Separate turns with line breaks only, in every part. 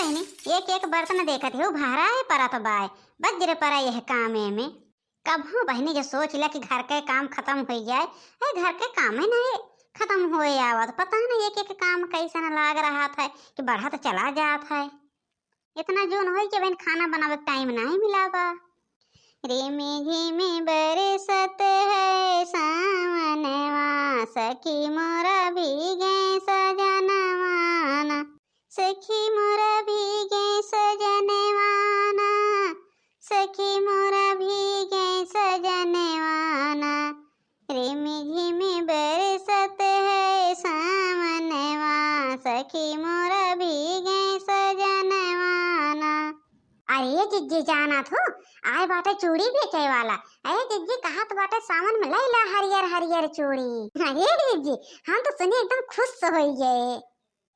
बहनी एक एक बर्तन देखत हो भारा है परत बाय बज्र परा यह काम में कब हो बहनी जो सोच लिया कि घर के काम खत्म हो जाए। अरे घर के काम ही नहीं खत्म होए आवत पता नहीं एक एक काम कैसा न लाग रहा था कि बढ़ा तो चला जात है। इतना जोन हो कि बहन खाना बनावे टाइम नहीं मिला बा। रिमी झिमी बरसत है सावनवा सखी मोरा भीगे सजनवाना सखी मोरा भीगे सजनवाना सखी मोरा भीगे सजनवाना रिमी झिमी बरसत है सावनवा सखी मोरा भीगे सजनवाना। अरे जिज्जी जाना थो आए बाटे चूड़ी बेचे वाला। अरे जिज्जी कहा तो बाटे सावन में लैला हरियर हरियर चूड़ी। अरे जिज्जी हम तो सुने एकदम खुश हो गए।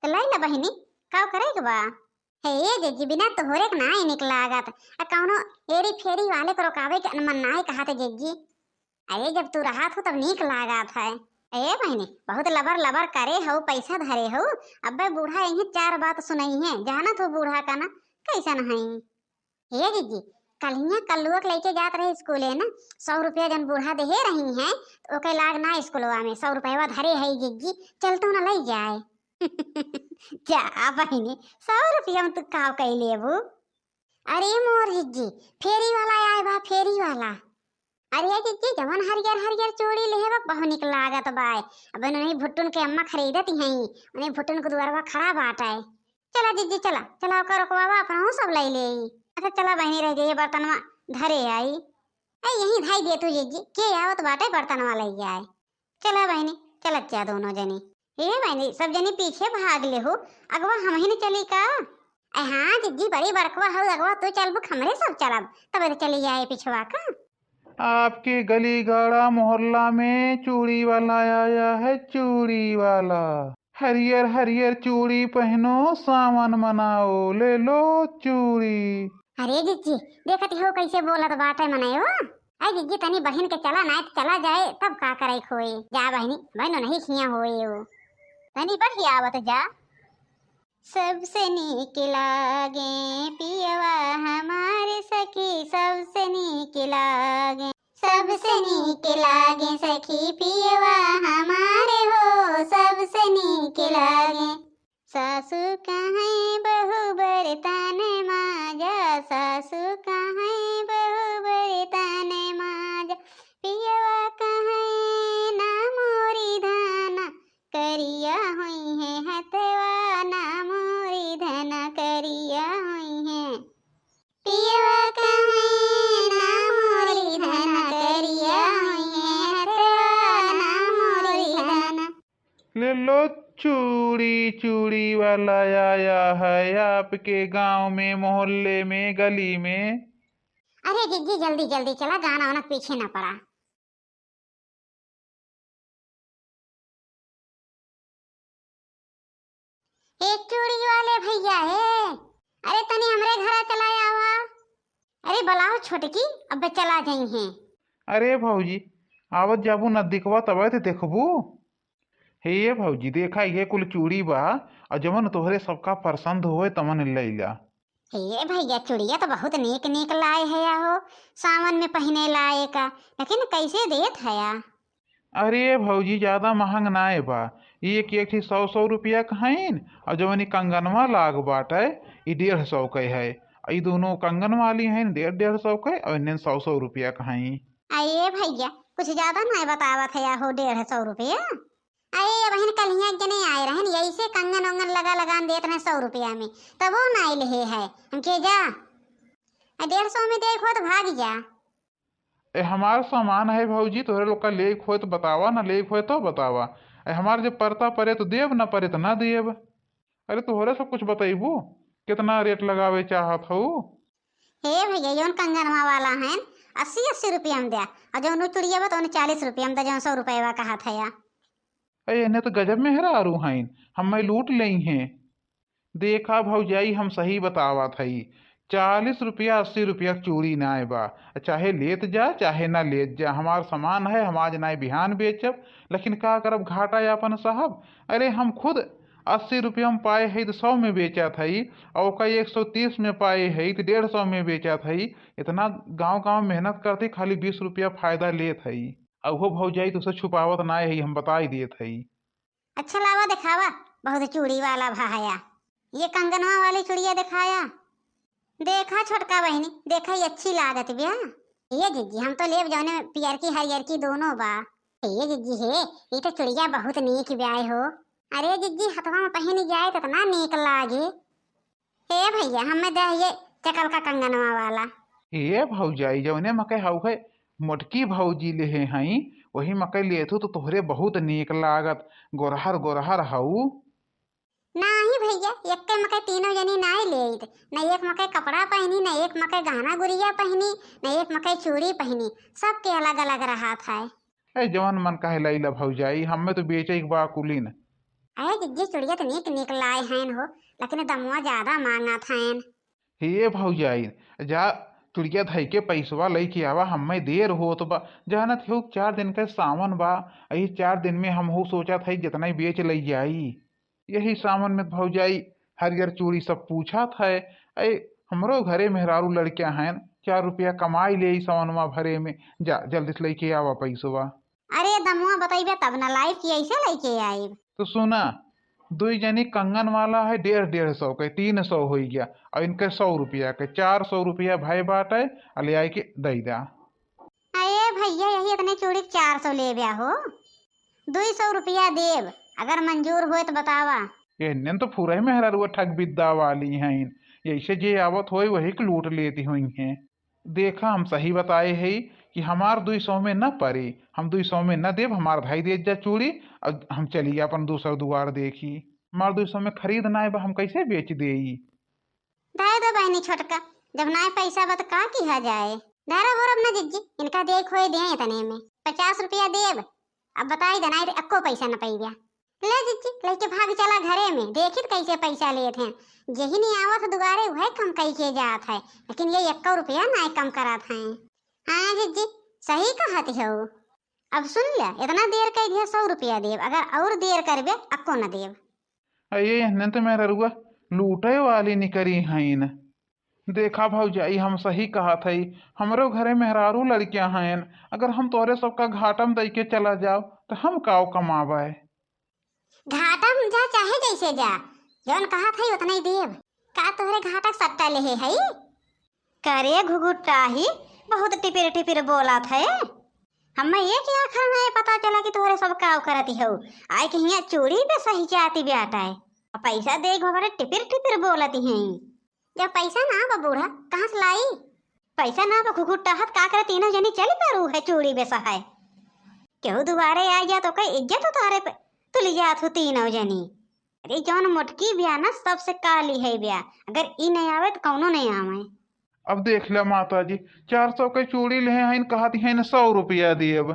तो लैला बहनी का करे के बा। हे ये जिज्जी बिना तोहरे के नाई निकला आगत कौनो एरी फेरी वाले को रोकावे के मन नाई कहा थे जिज्जी। अरे जब तू रहा था तब नीक लागा था। ए बहनी बहुत लबर लबर करे हो पैसा धरे हो अब्बे बूढ़ा यही चार बात सुनाई है जाना तो बूढ़ा का ना कैसा नहीं। हे जीजी कलिया कल्लुआ के लेके जात रहे स्कूले ना 100 रुपया जन बूढ़ा दे रही हैं तो ओके लाग ना स्कूलवा में 100 रुपया धरे है जीजी चल तो ना ले जाए। जा बहनी 100 रुपया में तू का कह लेबू। अरे मोर जीजी फेरी वाला आए बा फेरी वाला। अरे जीजी जवन हरियर हरियर चूड़ी लेहे बहुत निक लागत बाय अब नहीं भुट्टुन के अम्मा खरीदती हैं उन्हें भुट्टुन को दुआरवा खड़ा बाटा है। चला जीजी चला चला कर रोकवा अपना सब ले ले। अच्छा चला बहनी रह गई बर्तनवा धरे आई यही धाई दे तू जीजी के आवत बाटे बर्तनवा ले जाए। चला बहनी चलत जा दोनों जनी। ए बहनी सब जनी पीछे भाग ले हो अगवा हम ही न चली का। हाँ जीजी बड़ी बड़कवा हो अगवा तू चल बुक हमरे सब चलब तब चली जाए पिछवा का।
आपके गली गाड़ा मोहल्ला में चूड़ी वाला आया है चूड़ी वाला। हरियर हरियर चूड़ी पहनो सावन मनाओ ले लो चूड़ी।
अरे जीजी देखती हो कैसे बोलत बाटे मनायो। अरे जीजी तनी बहन के चला ना चला जाए तब का करे खोए जा बहनी बहनो नहीं खिया होए हो तनी बढ़िया आवत जा। सबसे नीक लागे पियवा हमारे सखी सबसे नीक लागे सबसे नीक लागे सखी पियवा हमारे हो सबसे नीक लागे। सासू कहाँ बहू बरतन माजा सासू कहाँ बहू बरतन माजा पियवा कहाँ ना मोरी धाना करिया हुई है हथवा ना मोरी धना करिया हुई है पियवा कहाँ ना मोरी धना करिया हुई है हथवा ना मोरी धना।
ले लो चूड़ी चूड़ी वाला आया है आपके गांव में मोहल्ले में गली में।
अरे जिज्जी जल्दी जल्दी चला गाना वाना पीछे ना पड़ा। एक चूड़ी वाले भैया है अरे तनी हमरे घर चला आवा। अरे बुलाओ छोटकी अब चला जाई हैं।
अरे भौजी आवत जाबू न दिखवा तब तो देखबू। हे ये भौजी देखा ये कुल चूड़ी बा और जवन तोहरे सबका पसंद होए तमन लैला।
हे भैया चूड़िया तो बहुत नेक नेक लाए है हो सावन में पहने लाए का लेकिन कैसे देत है या।
अरे भौजी ज्यादा महंग नाए बा एक एक 100 रुपया कहाइन और जवन कंगनवा लाग बाटे 150 के है ई दोनों कंगन वाली हैं 150 के और इन्हें 100 रुपया कहाई।
अरे भैया कुछ ज्यादा नहीं बतावत है या हो 150 रुपया। अरे बहन कल यहाँ जने आए रहन यही से कंगन वंगन लगा लगा देत रहे 100 रुपया में तब वो ना ले है हम के जा 150 में देखो तो भाग जा।
हमार सामान है भौजी तोहरे लोग का लेक हो तो बतावा ना लेक हो तो बतावा हमार जब परता परे तो देव ना परे तो ना देव। अरे तोहरे सब कुछ बताइबू कितना रेट लगावे चाहत हो।
हे भैया जौन कंगनवा वाला है 80 रुपया में दिया और जौन चुड़िया बा तो 40 रुपया में जौन 100 रुपया कहा था या।
अरे इन्हें तो गजब में हेरा आरू हैं हम लूट ली हैं। देखा भौजाई हम सही बतावा थी 40 रुपया 80 रुपया चूड़ी नाए बा चाहे लेत जा चाहे ना लेत जा हमार सामान है हम आज नाए बिहान बेचब लेकिन का करब घाटा अपन साहब। अरे हम खुद 80 रुपया में पाए है तो 100 में बेचा थई, और कई 130 में पाए है तो 150 में बेचा थई। इतना गांव गांव मेहनत करते खाली 20 रुपया फायदा लेत हई। और वो भौजाई तो उसे छुपावत ना है, हम बता ही देत हई।
अच्छा लावा दिखावा, बहुत चूड़ी वाला भाया। ये कंगनवा वाली चूड़िया दिखाया। देखा छोटका बहनी, देखा ये अच्छी लागत बिया। ये जिज्जी हम तो लेब जौने में पियर की हरियर की दोनों बा। ये जिज्जी है, ये तो चूड़िया बहुत नीक ब्याय हो। अरे जिज्जी हथवा में पहनी जाए तो इतना नीक लागे। हे भैया हमें दे ये चकल का कंगनवा वाला।
ये भौजाई जौने मकई हाउ है मोटकी भौजी ले हई, वही मकई लेथु तो तोहरे बहुत नीक लागत। गोरहर गोरहर हाउ।
नाही भैया, एक के मकई तीनों जनी नाई लेत। न एक मकई कपड़ा पहनी, न एक मकई गहना गुड़िया पहनी, न एक मकई चूड़ी पहनी। सबके अलग अलग रहा था।
ए जवन मन कहे लैला भौजाई, हमें तो बेचे के बा कुलीन।
अरे जिज्जी चूड़िया तो नीक नीक लाए हैं हो, लेकिन दमुआ ज्यादा मांगा था।
हे भौजाई जा चुड़िया धई के पैसवा लेके आवा, हमें देर होत बा। जानत हो 4 दिन का सावन बा, यही 4 दिन में हम हो सोचा था जितना ही बेच ले जाई। यही सावन में भौजाई हरियर चूड़ी सब पूछा था। अरे हमरो घरे मेहरारू लड़कियां हैं, 4 रुपया कमाई ले सावनवा भरे में। जा जल्दी से लेके आवा पैसवा।
अरे दमुआ बताइबे तब न लाइव की ऐसे लेके आइब।
तो सुना, 2 जनी कंगन वाला है 150-150 के, 300 हो गया। और इनके 100 रुपया के 400 रुपया भाई बाटे, ले आई के दई दा।
अरे भैया यही इतने चूड़ी 400 ले ब्या हो। 200 रुपया देब, अगर मंजूर होए तो बतावा।
ये तो पूरा ही मेहरारू ठग बिद्दा वाली हैं। ऐसे जे आवत होई वही के लूट लेती हुई हैं। देखा हम सही बताए है कि हमार 200 में न पड़ी, हम 200 में न देव, हमार भाई दे जा चूड़ी। और हम चलिए अपन दूसरा दुआर देखी। हमार 200 में खरीद ना है, हम कैसे बेच दे।
दे दो बहनी छोटका, जब ना पैसा बत का किया जाए। दारा गोरब न जिज्जी, इनका देख होए दे इतने में 50 रुपया देब। अब बताई देना अक्को पैसा न पैब्या। ले जिज्जी लेके भाग चला घरे में, देखित कैसे पैसा लेते हैं। यही नहीं आवत दुबारे वह कम कही के जात है, लेकिन ये 1 रुपया ना कम करात है। हाँ जिज्जी सही कहत हो। अब सुन ले, इतना देर कह दिया 100 रुपया देव, अगर और देर करबे अक्को न देव।
ये तो मेहरारुआ लूटे वाली निकरी हैं। देखा भौजाई हम सही कहा थई, हमरो घरे मेहरारू लड़कियां हैं। अगर हम तोरे सबका घाटम दई के चला जाओ तो हम काव कमावे।
घाटा में जा चाहे जैसे जा, जौन कहा था उतना ही देव। का तोहरे घाटा सट्टा ले है? करे घुघुटा ही बहुत टिपिर टिपिर बोला था। हमें ये क्या खाना है, पता चला कि तोहरे सब काव करती हो। आए कि यहाँ चूड़ी पे सही जाती बेटा है, पैसा दे घोड़े टिपिर टिपिर बोलती हैं। जब पैसा ना बा बूढ़ा कहाँ से लाई? पैसा ना बा घुघुटा हाथ का करे, तीनों जनी चल परू है चूड़ी बेसा है। केहू दुबारे आ गया तो कई इज्जत उतारे पे तुल जात हो तीनों जनी। अरे जौन मोटकी ब्या ना सबसे काली है ब्या, अगर ई नहीं आवे तो कौनो नहीं आवे।
अब देख ले माता जी, 400 के चूड़ी ले हैं, कहती हैं 100 रुपया देव।